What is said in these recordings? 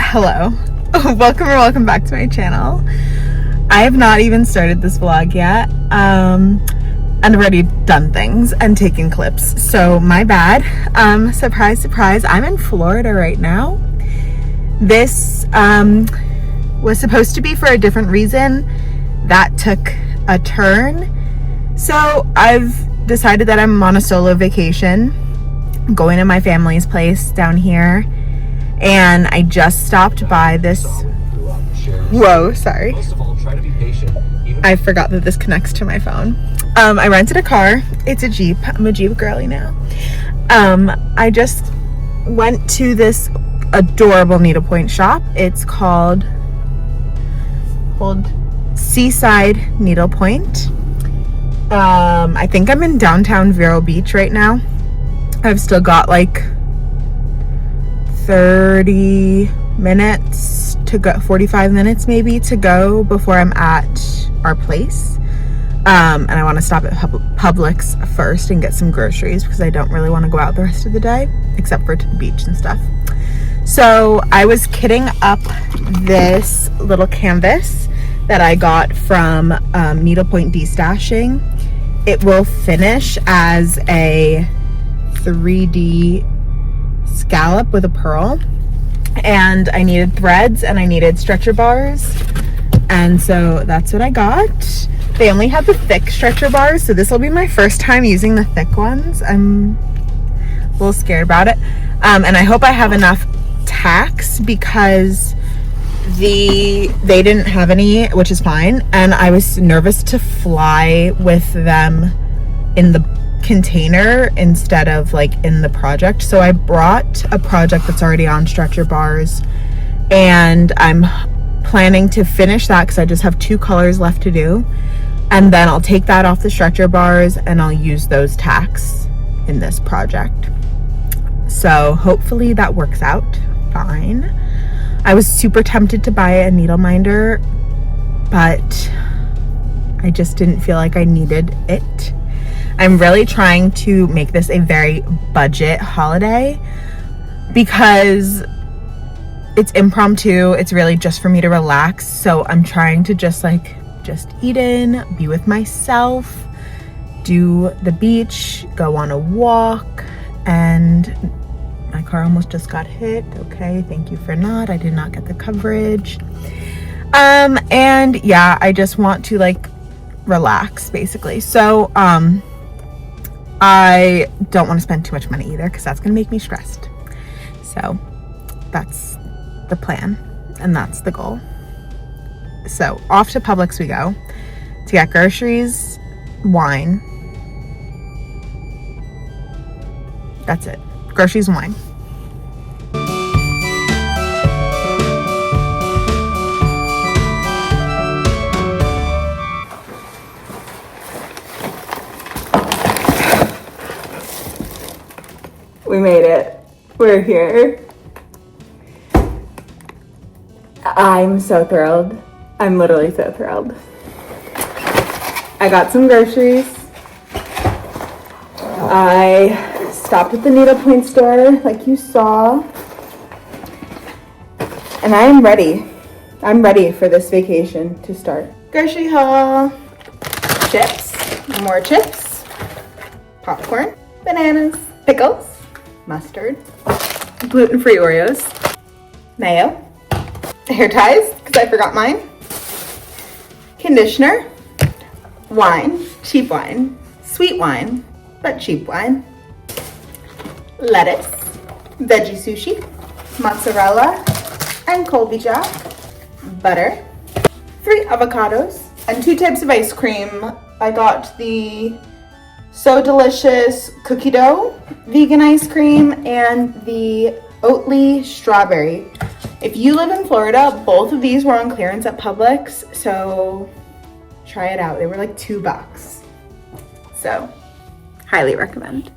Hello, welcome back to my channel. I have not even started this vlog yet, and already done things and taken clips, so my bad. Surprise, surprise, I'm in Florida right now. This was supposed to be for a different reason. That took a turn. So I've decided that I'm on a solo vacation, going to my family's place down here. And I just stopped by this, whoa, sorry. I forgot that this connects to my phone. I rented a car. It's a Jeep. I'm a Jeep girly now. I just went to this adorable needlepoint shop. It's called Seaside Needlepoint. I think I'm in downtown Vero Beach right now. I've still got like 30 minutes to go, 45 minutes maybe to go before I'm at our place. And I want to stop at Publix first and get some groceries because I don't really want to go out the rest of the day except for to the beach and stuff. So I was kitting up this little canvas that I got from Needlepoint Destashing. It will finish as a 3D scallop with a pearl, and I needed threads and I needed stretcher bars, and so that's what I got. They only had the thick stretcher bars, so this will be my first time using the thick ones. I'm a little scared about it, and I hope I have enough tacks because they didn't have any, which is fine, and I was nervous to fly with them in the container instead of like in the project. So I brought a project that's already on stretcher bars, and I'm planning to finish that because I just have 2 colors left to do, and then I'll take that off the stretcher bars and I'll use those tacks in this project. So hopefully that works out fine. I was super tempted to buy a needle minder, but I just didn't feel like I needed it. I'm really trying to make this a very budget holiday because it's impromptu. It's really just for me to relax. So I'm trying to just eat in, be with myself, do the beach, go on a walk, and my car almost just got hit. Okay, thank you for not. I did not get the coverage. And yeah, I just want to like relax basically. So I don't want to spend too much money either because that's gonna make me stressed. So that's the plan and that's the goal. So off to Publix we go to get groceries, wine. That's it. Groceries and wine. We made it. We're here. I'm so thrilled. I'm literally so thrilled. I got some groceries. I stopped at the needlepoint store like you saw. And I am ready. I'm ready for this vacation to start. Grocery haul. Chips. More chips. Popcorn. Bananas. Pickles. Mustard, gluten-free Oreos, mayo, hair ties, because I forgot mine, conditioner, wine, cheap wine, sweet wine, but cheap wine, lettuce, veggie sushi, mozzarella, and Colby Jack, butter, 3 avocados, and 2 types of ice cream. I got the So Delicious cookie dough vegan ice cream and the Oatly strawberry. If you live in Florida, both of these were on clearance at Publix, so try it out. They were like $2. So highly recommend.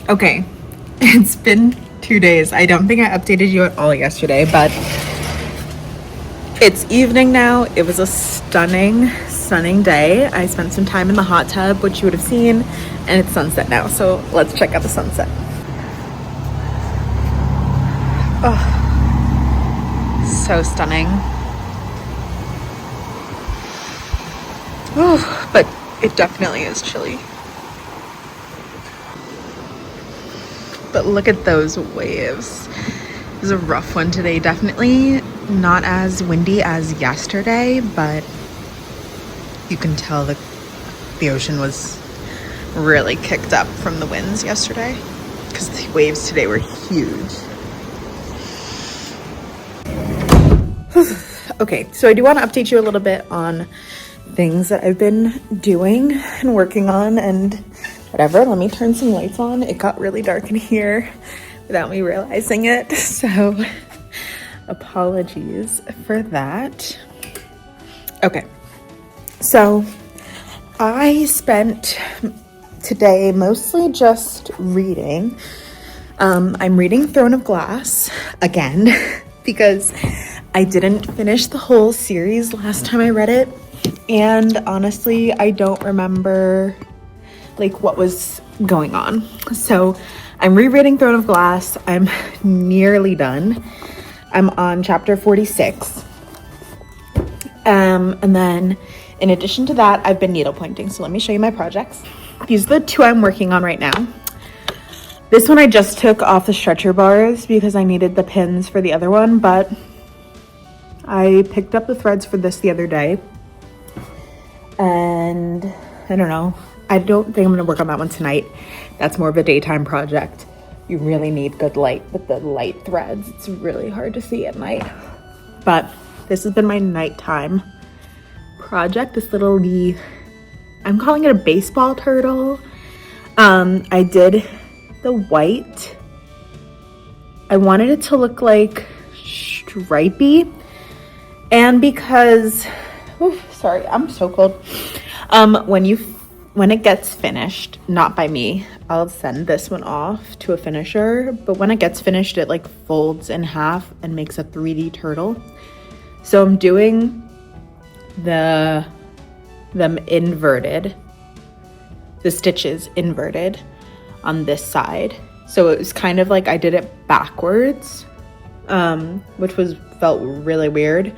Okay, it's been 2 days. I don't think I updated you at all yesterday, but it's evening now. It was a stunning day. I spent some time in the hot tub, which you would have seen, and it's sunset now. So let's check out the sunset. Oh, so stunning. Oh, but it definitely is chilly. But look at those waves. It was a rough one today. Definitely not as windy as yesterday, but you can tell the ocean was really kicked up from the winds yesterday because the waves today were huge. Okay, so I do want to update you a little bit on things that I've been doing and working on and whatever. Let me turn some lights on. It got really dark in here without me realizing it, so apologies for that. Okay, so I spent today mostly just reading. I'm reading Throne of Glass again because I didn't finish the whole series last time I read it. And honestly, I don't remember like what was going on. So I'm rereading Throne of Glass. I'm nearly done. I'm on chapter 46. And then in addition to that, I've been needlepointing. So let me show you my projects. These are the two I'm working on right now. This one I just took off the stretcher bars because I needed the pins for the other one, but I picked up the threads for this the other day. And I don't know. I don't think I'm gonna work on that one tonight. That's more of a daytime project. You really need good light with the light threads. It's really hard to see at night. But this has been my nighttime project. This little, I'm calling it a baseball turtle. I did the white. I wanted it to look like stripey. And because, sorry, I'm so cold. When it gets finished, not by me, I'll send this one off to a finisher, but when it gets finished, it like folds in half and makes a 3D turtle. So I'm doing them inverted, the stitches inverted on this side. So it was kind of like I did it backwards, which felt really weird.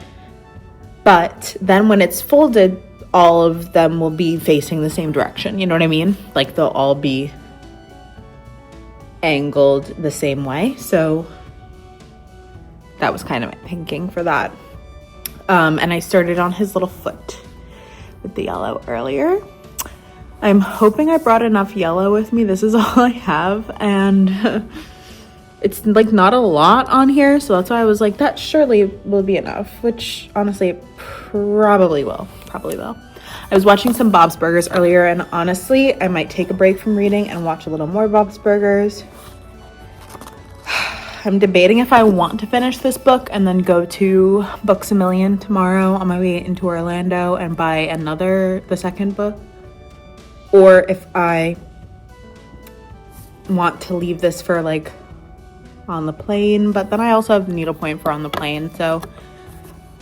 But then when it's folded, all of them will be facing the same direction. You know what I mean? Like they'll all be angled the same way. So that was kind of my thinking for that. And I started on his little foot with the yellow earlier. I'm hoping I brought enough yellow with me. This is all I have. And it's like not a lot on here. So that's why I was like, that surely will be enough, which honestly it probably will. I was watching some Bob's Burgers earlier, and honestly, I might take a break from reading and watch a little more Bob's Burgers. I'm debating if I want to finish this book and then go to Books A Million tomorrow on my way into Orlando and buy the second book, or if I want to leave this for like on the plane, but then I also have needlepoint for on the plane, so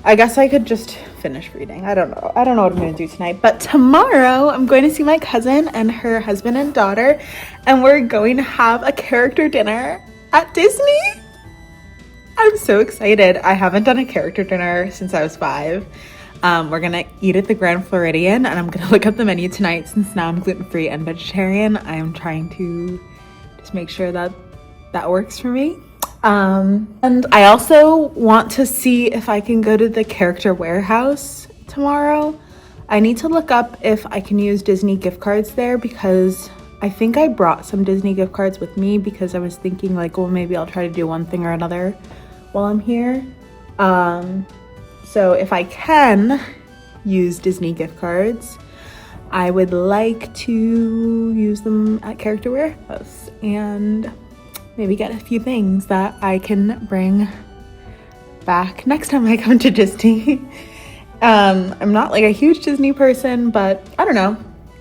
I guess I could just finish reading. I don't know what I'm gonna do tonight, but tomorrow I'm going to see my cousin and her husband and daughter, and we're going to have a character dinner at Disney. I'm so excited. I haven't done a character dinner since I was 5. We're gonna eat at the Grand Floridian, and I'm gonna look up the menu tonight since now I'm gluten-free and vegetarian. I am trying to just make sure that works for me. And I also want to see if I can go to the character warehouse tomorrow. I need to look up if I can use Disney gift cards there, because I think I brought some Disney gift cards with me because I was thinking like, well, maybe I'll try to do one thing or another while I'm here. So if I can use Disney gift cards, I would like to use them at Character Warehouse and maybe get a few things that I can bring back next time I come to Disney. I'm not like a huge Disney person, but I don't know.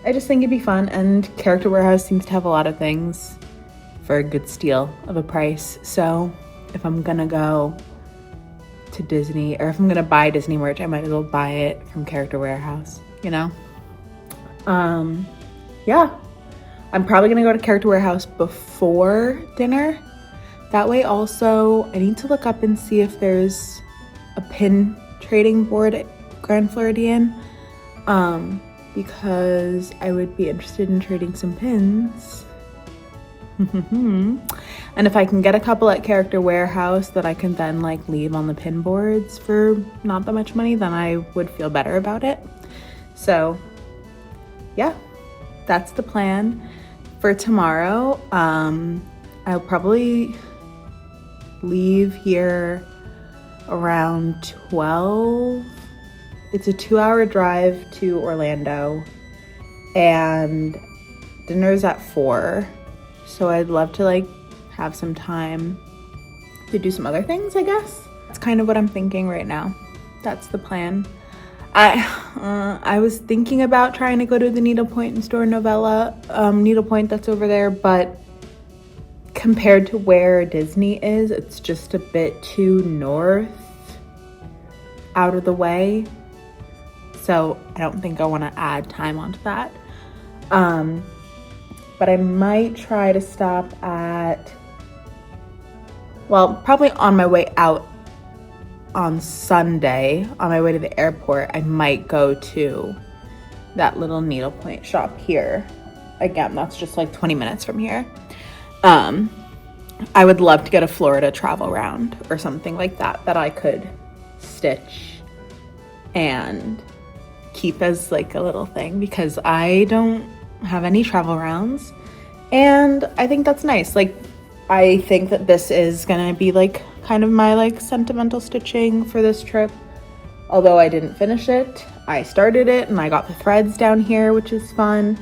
I just think it'd be fun, and Character Warehouse seems to have a lot of things for a good steal of a price. So if I'm gonna go to Disney, or if I'm gonna buy Disney merch, I might as well buy it from Character Warehouse, you know? Yeah. I'm probably gonna go to Character Warehouse before dinner. That way also, I need to look up and see if there's a pin trading board at Grand Floridian, because I would be interested in trading some pins. And if I can get a couple at Character Warehouse that I can then like leave on the pin boards for not that much money, then I would feel better about it. So yeah, that's the plan for tomorrow. I'll probably leave here around 12. It's a 2-hour drive to Orlando, and dinner's at 4. So I'd love to like have some time to do some other things, I guess. That's kind of what I'm thinking right now. That's the plan. I was thinking about trying to go to the Needlepoint and store Novella, Needlepoint that's over there, but compared to where Disney is, it's just a bit too north, out of the way. So I don't think I want to add time onto that. But I might try to stop at, well, probably on my way out on Sunday, on my way to the airport, I might go to that little Needlepoint shop here. Again, that's just like 20 minutes from here. I would love to get a Florida travel round or something like that I could stitch and keep as like a little thing, because I don't have any travel rounds, and I think that's nice. Like, I think that this is gonna be like kind of my like sentimental stitching for this trip. Although I didn't finish it, I started it and I got the threads down here, which is fun.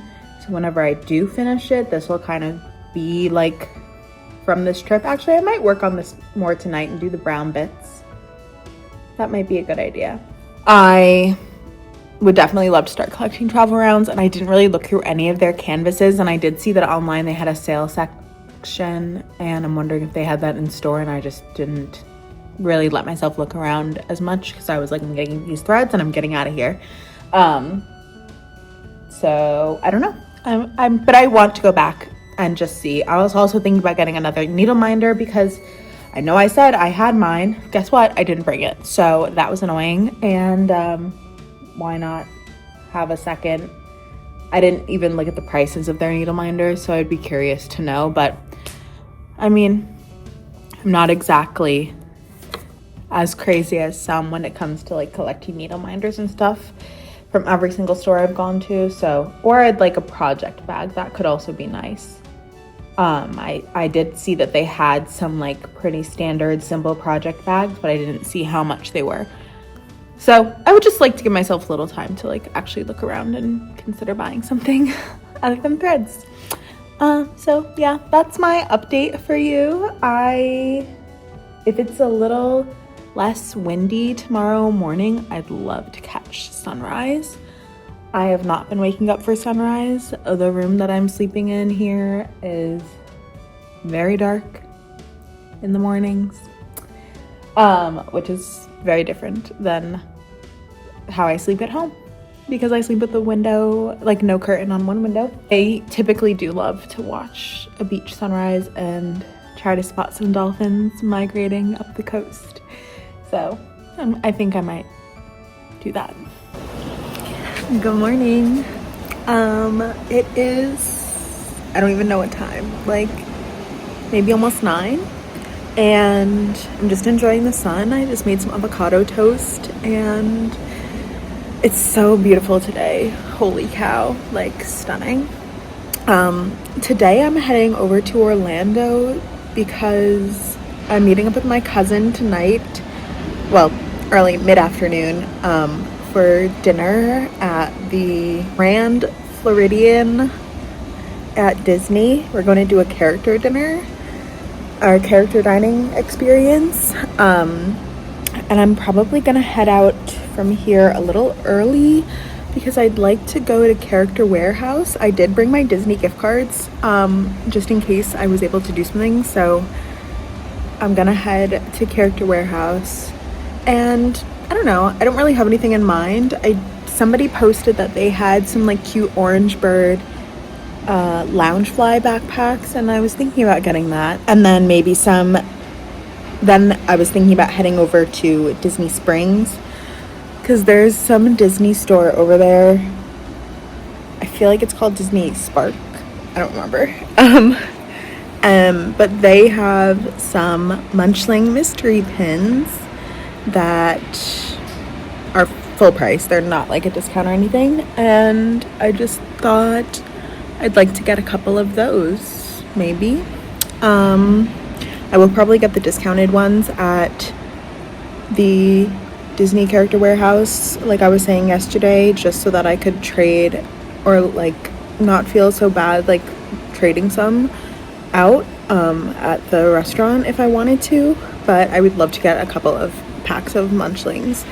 So whenever I do finish it, this will kind of be like from this trip. Actually, I might work on this more tonight and do the brown bits. That might be a good idea. I would definitely love to start collecting travel rounds, and I didn't really look through any of their canvases, and I did see that online they had a sale section, and I'm wondering if they had that in store, and I just didn't really let myself look around as much because I was like, I'm getting these threads and I'm getting out of here. So I don't know. But I want to go back and just see. I was also thinking about getting another needle minder because I know I said I had mine. Guess what? I didn't bring it. So that was annoying. And why not have a second? I didn't even look at the prices of their needle minders, so I'd be curious to know. But I mean, I'm not exactly as crazy as some when it comes to like collecting needle minders and stuff from every single store I've gone to. So, or I'd like a project bag. That could also be nice. I did see that they had some like pretty standard simple project bags, but I didn't see how much they were. So I would just like to give myself a little time to like actually look around and consider buying something other than threads. So yeah, that's my update for you. If it's a little less windy tomorrow morning, I'd love to catch sunrise. I have not been waking up for sunrise. The room that I'm sleeping in here is very dark in the mornings, which is very different than how I sleep at home because I sleep with the window, like no curtain on one window. I typically do love to watch a beach sunrise and try to spot some dolphins migrating up the coast. So I think I might do that. Good morning. It is, I don't even know what time, like maybe almost 9. And I'm just enjoying the sun. I just made some avocado toast and it's so beautiful today. Holy cow, like stunning. Today I'm heading over to Orlando because I'm meeting up with my cousin tonight. Well, early mid-afternoon, for dinner at the Grand Floridian at Disney. We're going to do a character dinner, our character dining experience. And I'm probably gonna head out from here a little early because I'd like to go to Character Warehouse. I did bring my Disney gift cards, just in case I was able to do something. So I'm gonna head to Character Warehouse. And I don't know, I don't really have anything in mind. Somebody posted that they had some like cute orange bird Loungefly backpacks, and I was thinking about getting that. And then maybe then I was thinking about heading over to Disney Springs because there's some Disney store over there. I feel like it's called Disney Spark. I don't remember. But they have some Munchling mystery pins that are full price. They're not like a discount or anything. And I just thought I'd like to get a couple of those, maybe. I will probably get the discounted ones at the Disney Character Warehouse, like I was saying yesterday, just so that I could trade or like not feel so bad like trading some out at the restaurant if I wanted to. But I would love to get a couple of packs of Munchlings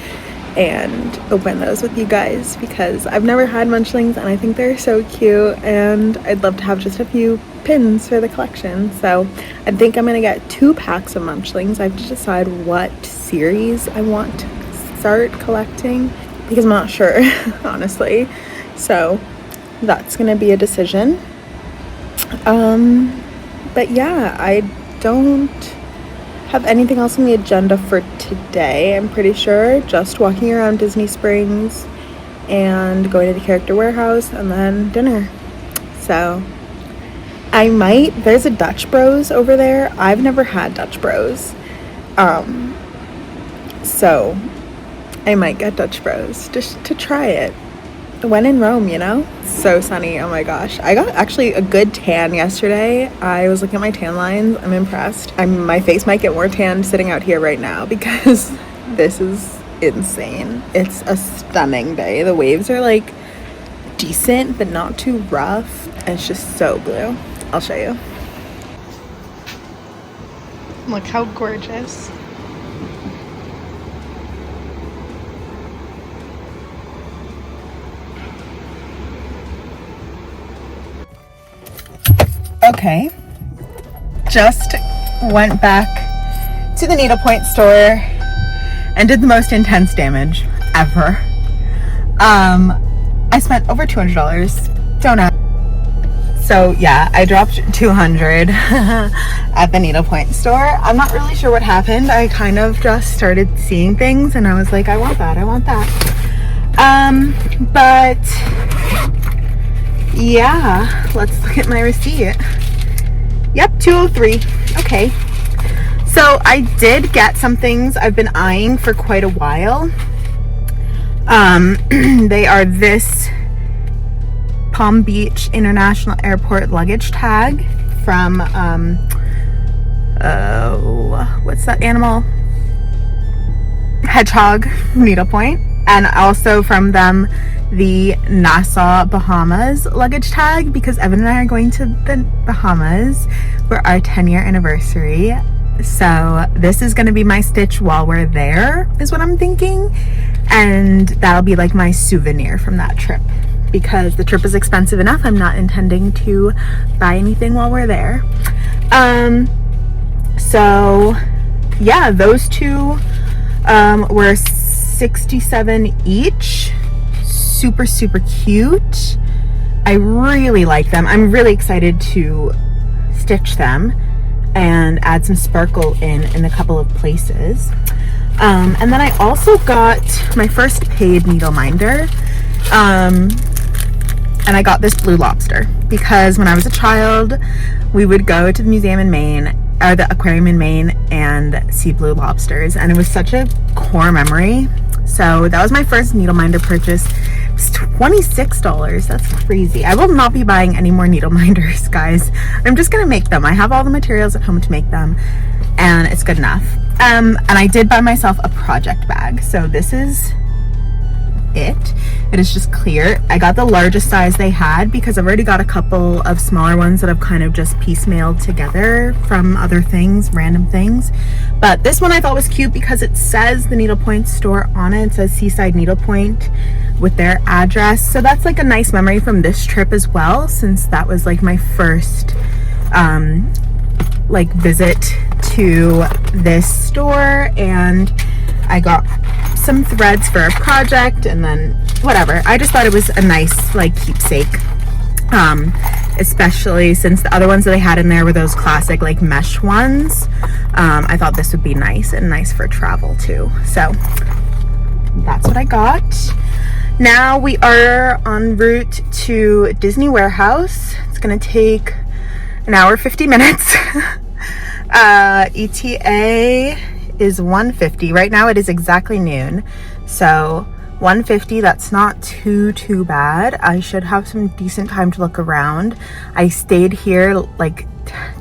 and open those with you guys because I've never had munchlings and I think they're so cute, and I'd love to have just a few pins for the collection. So I think I'm gonna get 2 packs of munchlings. I have to decide what series I want to start collecting because I'm not sure honestly, so that's gonna be a decision. But yeah, I don't have anything else on the agenda for today. I'm pretty sure just walking around Disney Springs and going to the Character Warehouse and then dinner. So there's a Dutch Bros over there. I've never had Dutch Bros, so I might get Dutch Bros just to try it. When in Rome, you know? So sunny, oh my gosh. I got actually a good tan yesterday. I was looking at my tan lines. I'm impressed. My face might get more tanned sitting out here right now because this is insane. It's a stunning day. The waves are like decent but not too rough, and it's just so blue. I'll show you. Look how gorgeous. Okay, just went back to the Needlepoint store and did the most intense damage ever. I spent over $200. Don't ask. So yeah, I dropped $200 at the Needlepoint store. I'm not really sure what happened. I kind of just started seeing things and I was like, I want that. But yeah, let's look at my receipt. Yep, 203. Okay. So I did get some things I've been eyeing for quite a while. They are this Palm Beach International Airport luggage tag from what's that animal? Hedgehog Needlepoint, and also from them the Nassau Bahamas luggage tag because Evan and I are going to the Bahamas for our 10-year anniversary. So this is going to be my stitch while we're there is what I'm thinking, and that'll be like my souvenir from that trip because the trip is expensive enough. I'm not intending to buy anything while we're there. So yeah, those two were $67 each. Super cute. I really like them. I'm really excited to stitch them and add some sparkle in a couple of places. And then I also got my first paid needle minder, and I got this blue lobster because when I was a child we would go to the museum in Maine, or the aquarium in Maine, and see blue lobsters, and it was such a core memory. So that was my first needle minder purchase. It was $26. That's crazy. I will not be buying any more needle minders, guys. I'm just gonna make them. I have all the materials at home to make them, and it's good enough. And I did buy myself a project bag. So this is it. It is just clear. I got the largest size they had because I've already got a couple of smaller ones that I've kind of just piecemealed together from other things, random things. But this one I thought was cute because it says the Needlepoint store on it. It says Seaside Needlepoint with their address. So that's like a nice memory from this trip as well, since that was like my first like visit to this store, and I got some threads for a project, and then whatever. I just thought it was a nice like keepsake, especially since the other ones that I had in there were those classic like mesh ones. I thought this would be nice, and nice for travel too. So that's what I got. Now we are en route to Disney Warehouse. It's gonna take an hour 50 minutes. ETA is 1:50. Right now it is exactly noon, so 1:50, that's not too bad. I should have some decent time to look around. I stayed here like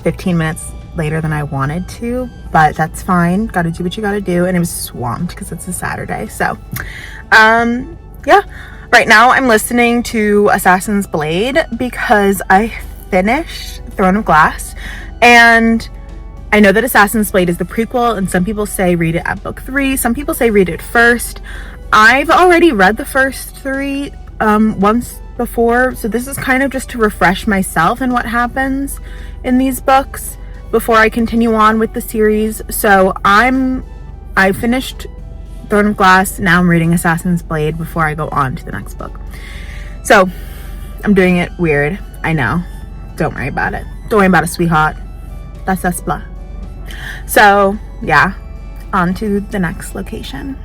15 minutes later than I wanted to, but that's fine. Gotta do what you gotta do. And it was swamped because it's a Saturday. So yeah, right now I'm listening to Assassin's Blade because I finished Throne of Glass, and I know that Assassin's Blade is the prequel, and some people say read it at book 3. Some people say read it first. I've already read the first 3 once before, so this is kind of just to refresh myself in what happens in these books before I continue on with the series. So I finished Throne of Glass, now I'm reading Assassin's Blade before I go on to the next book. So I'm doing it weird, I know. Don't worry about it. Don't worry about it, sweetheart. That's blah. So yeah, on to the next location.